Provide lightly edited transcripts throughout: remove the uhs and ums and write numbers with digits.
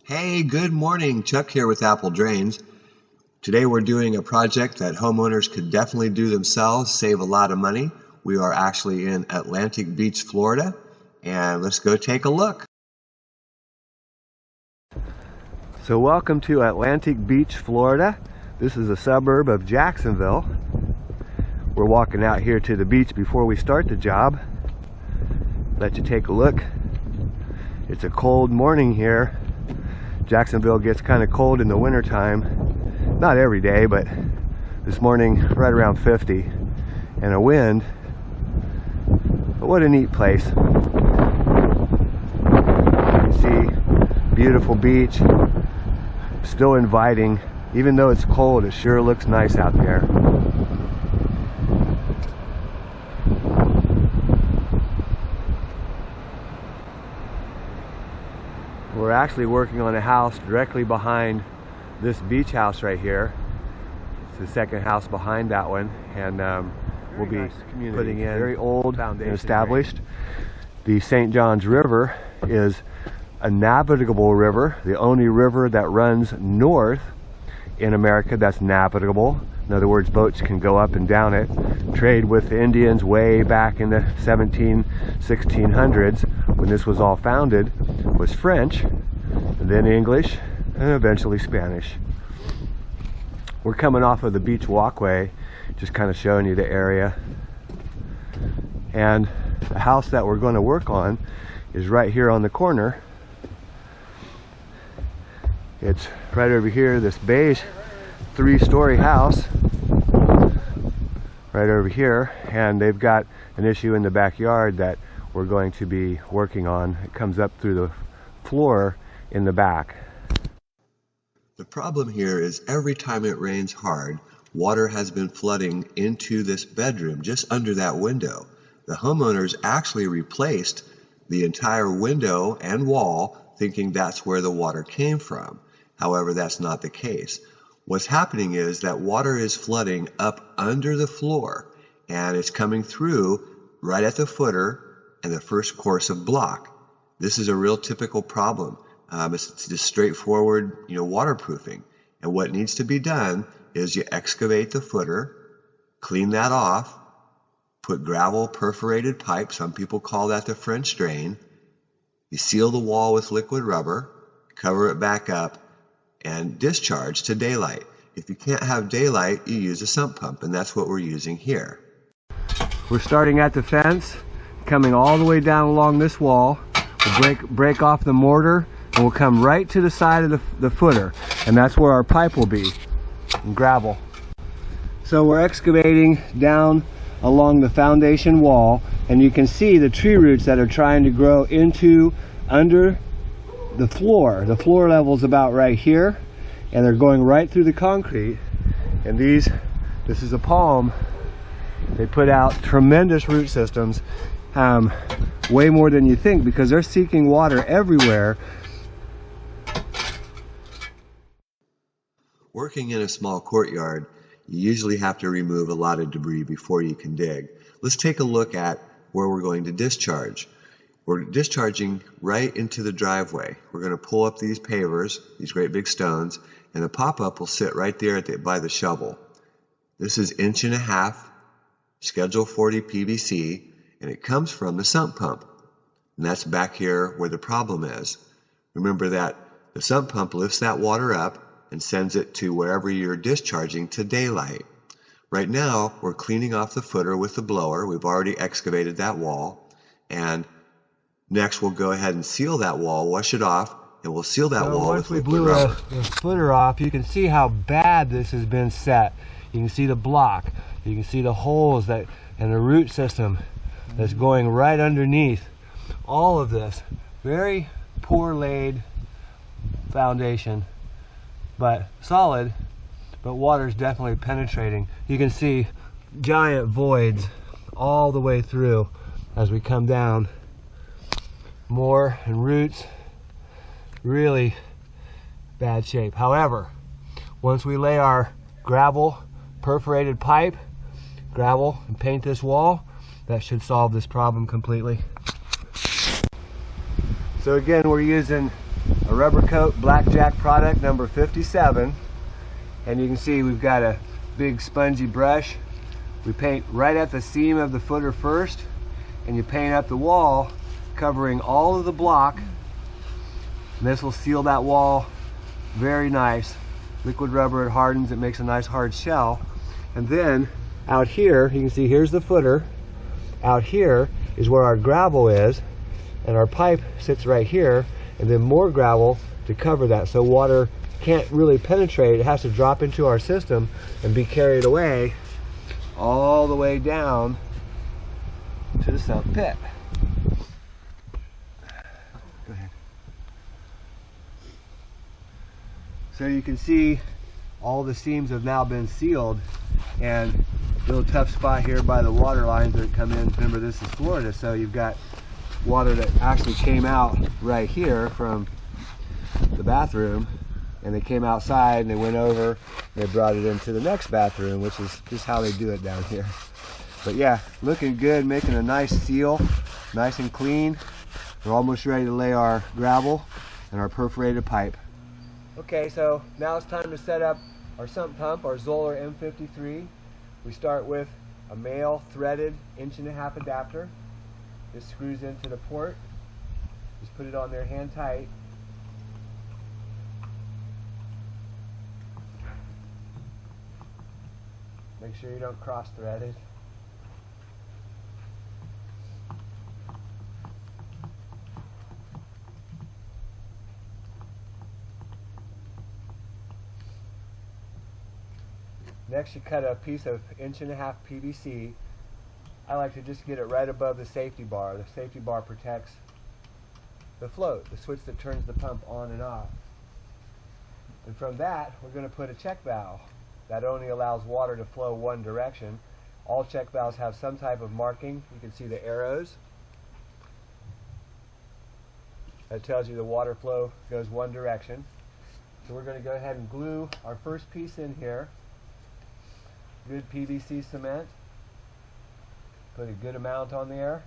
Hey, good morning. Chuck here with Apple Drains. Today we're doing a project that homeowners could definitely do themselves, save a lot of money. We are actually in Atlantic Beach, Florida, and let's go take a look. So welcome to Atlantic Beach, Florida. This is a suburb of Jacksonville. We're walking out here to the beach before we start the job. Let you take a look. It's a cold morning here. Jacksonville gets kind of cold in the wintertime. Not every day, but this morning right around 50 and a wind. But what a neat place. You see, beautiful beach, still inviting. Even though it's cold, it sure looks nice out there. We're actually working on a house directly behind this beach house right here. It's the second house behind that one, and we'll be putting in very old and established. The St. Johns River is a navigable river, the only river that runs north in America that's navigable. In other words, boats can go up and down it. Trade with the Indians way back in the 1600s, when this was all founded, was French, and then English, and eventually Spanish. We're coming off of the beach walkway, just kind of showing you the area. And the house that we're going to work on is right here on the corner. It's right over here, this beige 3-story house right over here, and they've got an issue in the backyard that we're going to be working on. It comes up through the floor in the back. The problem here is every time it rains hard, water has been flooding into this bedroom just under that window. The homeowners actually replaced the entire window and wall, thinking that's where the water came from. However, that's not the case. What's happening is that water is flooding up under the floor, and it's coming through right at the footer and the first course of block. This is a real typical problem. It's just straightforward, waterproofing. And what needs to be done is you excavate the footer, clean that off, put gravel perforated pipe, some people call that the French drain. You seal the wall with liquid rubber, cover it back up, and discharge to daylight. If you can't have daylight, you use a sump pump, and that's what we're using here. We're starting at the fence, coming all the way down along this wall. We'll break off the mortar, and we'll come right to the side of the footer, and that's where our pipe will be, and gravel. So we're excavating down along the foundation wall, and you can see the tree roots that are trying to grow under the floor. The floor level is about right here, and they're going right through the concrete. And this is a palm. They put out tremendous root systems, way more than you think, because they're seeking water everywhere. Working in a small courtyard, you usually have to remove a lot of debris before you can dig. Let's take a look at where we're going to discharge. We're discharging right into the driveway. We're going to pull up these pavers, these great big stones, and the pop-up will sit right there by the shovel. This is 1.5 inch, Schedule 40 PVC, and it comes from the sump pump. And that's back here where the problem is. Remember that the sump pump lifts that water up and sends it to wherever you're discharging to daylight. Right now, we're cleaning off the footer with the blower. We've already excavated that wall, and next we'll go ahead and seal that wall, wash it off, and we'll seal that wall with liquid rubber. Once we blew the footer off, you can see how bad this has been set. You can see the block, you can see the holes and the root system that's going right underneath all of this. Very poor laid foundation, but solid, but water's definitely penetrating. You can see giant voids all the way through as we come down. More and roots, really bad shape. However, once we lay our gravel perforated pipe, and paint this wall, that should solve this problem completely. So again, we're using a rubber coat blackjack product number 57, and you can see we've got a big spongy brush. We paint right at the seam of the footer first, and you paint up the wall covering all of the block, and this will seal that wall very nice. Liquid rubber, it hardens, it makes a nice hard shell. And then out here, you can see here's the footer. Out here is where our gravel is, and our pipe sits right here, and then more gravel to cover that, so water can't really penetrate. It has to drop into our system and be carried away all the way down to the sump pit. Go ahead. So you can see all the seams have now been sealed, and a little tough spot here by the water lines that come in. Remember, this is Florida, so you've got water that actually came out right here from the bathroom, and they came outside and they went over and they brought it into the next bathroom, which is just how they do it down here. But yeah, looking good, making a nice seal, nice and clean. We're almost ready to lay our gravel and our perforated pipe. Okay, so now it's time to set up our sump pump, our Zoeller M53. We start with a male threaded 1.5" adapter. This screws into the port. Just put it on there hand tight. Make sure you don't cross thread it. Next, you cut a piece of 1.5" PVC. I like to just get it right above the safety bar. The safety bar protects the float, the switch that turns the pump on and off. And from that, we're going to put a check valve. That only allows water to flow one direction. All check valves have some type of marking. You can see the arrows. That tells you the water flow goes one direction. So we're going to go ahead and glue our first piece in here. Good PVC cement. Put a good amount on there.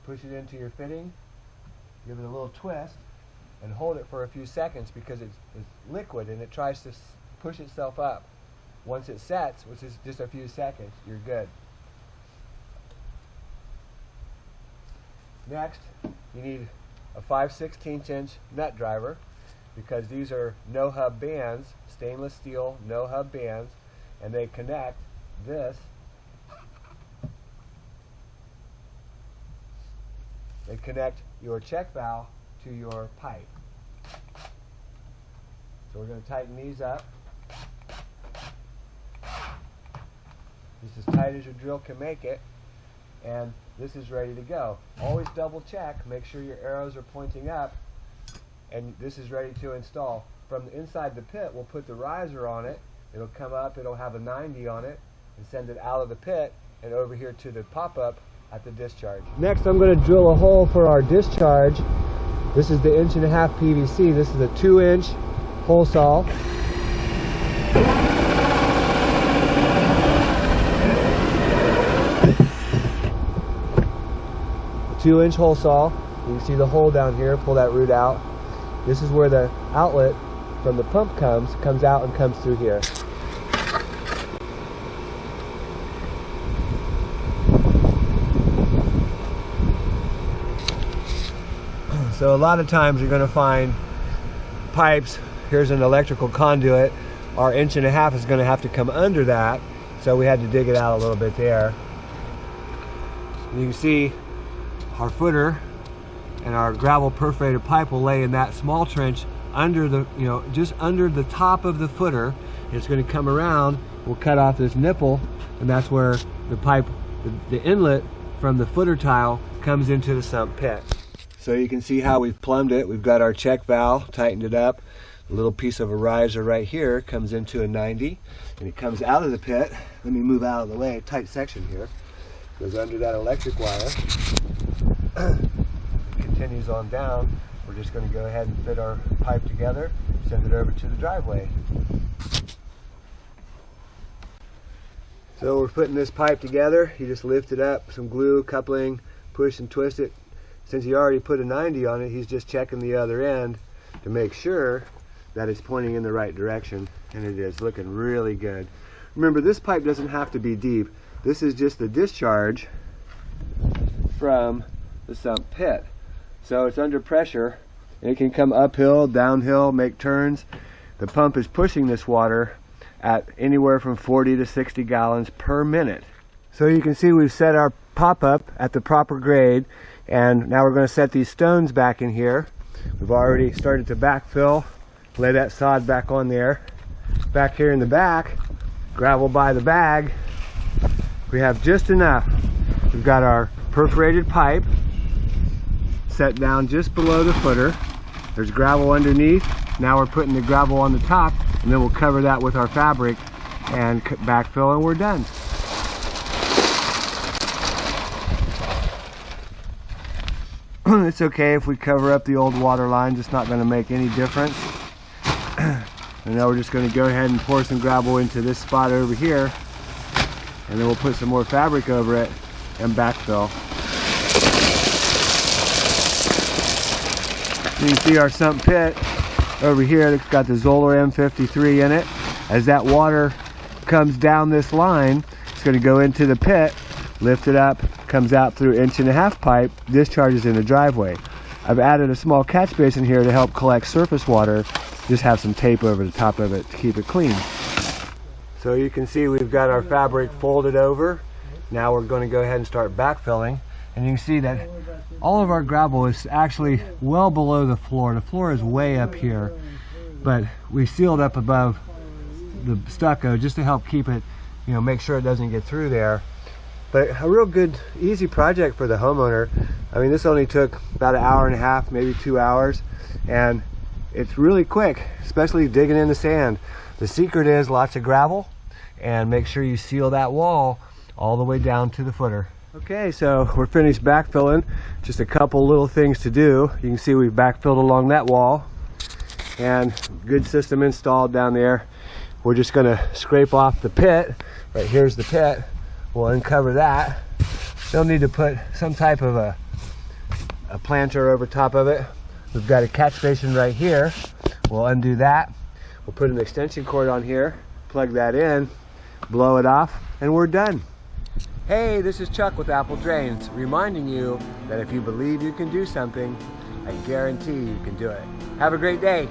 Push it into your fitting. Give it a little twist and hold it for a few seconds, because it's liquid and it tries to push itself up. Once it sets, which is just a few seconds, you're good. Next, you need a 5/16" nut driver, because these are no hub bands, stainless steel no hub bands, and they connect this. They connect your check valve to your pipe. So we're going to tighten these up. Just as tight as your drill can make it, and this is ready to go. Always double check, make sure your arrows are pointing up, and this is ready to install. From the inside the pit, we'll put the riser on it. It'll come up, it'll have a 90 on it, and send it out of the pit and over here to the pop-up at the discharge. Next, I'm going to drill a hole for our discharge. This is the 1.5" PVC. This is a 2" hole saw. 2" hole saw. You can see the hole down here. Pull that root out. This is where the outlet from the pump comes out and comes through here. So a lot of times you're going to find pipes. Here's an electrical conduit. Our 1.5" is going to have to come under that, so we had to dig it out a little bit there. You can see our footer and our gravel perforated pipe will lay in that small trench under the, just under the top of the footer. It's going to come around. We'll cut off this nipple, and that's where the pipe, the inlet from the footer tile comes into the sump pit. So you can see how we've plumbed it. We've got our check valve, tightened it up. A little piece of a riser right here comes into a 90, and it comes out of the pit. Let me move out of the way. Tight section here. Goes under that electric wire. Continues on down. We're just going to go ahead and fit our pipe together, send it over to the driveway. So we're putting this pipe together. You just lift it up, some glue, coupling, push and twist it since he already put a 90 on it, he's just checking the other end to make sure that it's pointing in the right direction, and it is looking really good. Remember, this pipe doesn't have to be deep. This is just the discharge from the sump pit. So it's under pressure, and it can come uphill, downhill, make turns. The pump is pushing this water at anywhere from 40 to 60 gallons per minute. So you can see we've set our pop-up at the proper grade, and now we're going to set these stones back in here. We've already started to backfill, lay that sod back on there. Back here in the back, gravel by the bag, we have just enough. We've got our perforated pipe set down just below the footer. There's gravel underneath. Now we're putting the gravel on the top, and then we'll cover that with our fabric and backfill, and we're done. It's okay if we cover up the old water lines. It's not going to make any difference. And now we're just going to go ahead and pour some gravel into this spot over here, and then we'll put some more fabric over it and backfill. You can see our sump pit over here. It's got the Zoeller M53 in it. As that water comes down this line, it's going to go into the pit, lift it up, comes out through 1.5-inch pipe, discharges in the driveway. I've added a small catch basin here to help collect surface water. Just have some tape over the top of it to keep it clean. So you can see we've got our fabric folded over. Now we're going to go ahead and start backfilling. And you can see that all of our gravel is actually well below the floor. The floor is way up here, but we sealed up above the stucco just to help keep it, you know, make sure it doesn't get through there. But a real good, easy project for the homeowner. I mean, this only took about 1.5 hours, maybe 2 hours, and it's really quick, especially digging in the sand. The secret is lots of gravel, and make sure you seal that wall all the way down to the footer. Okay, so we're finished backfilling. Just a couple little things to do. You can see we've backfilled along that wall, and good system installed down there. We're just going to scrape off the pit. Right here's the pit. We'll uncover that. They'll need to put some type of a planter over top of it. We've got a catch basin right here. We'll undo that. We'll put an extension cord on here, plug that in, blow it off, and we're done. Hey, this is Chuck with Apple Drains, reminding you that if you believe you can do something, I guarantee you can do it. Have a great day.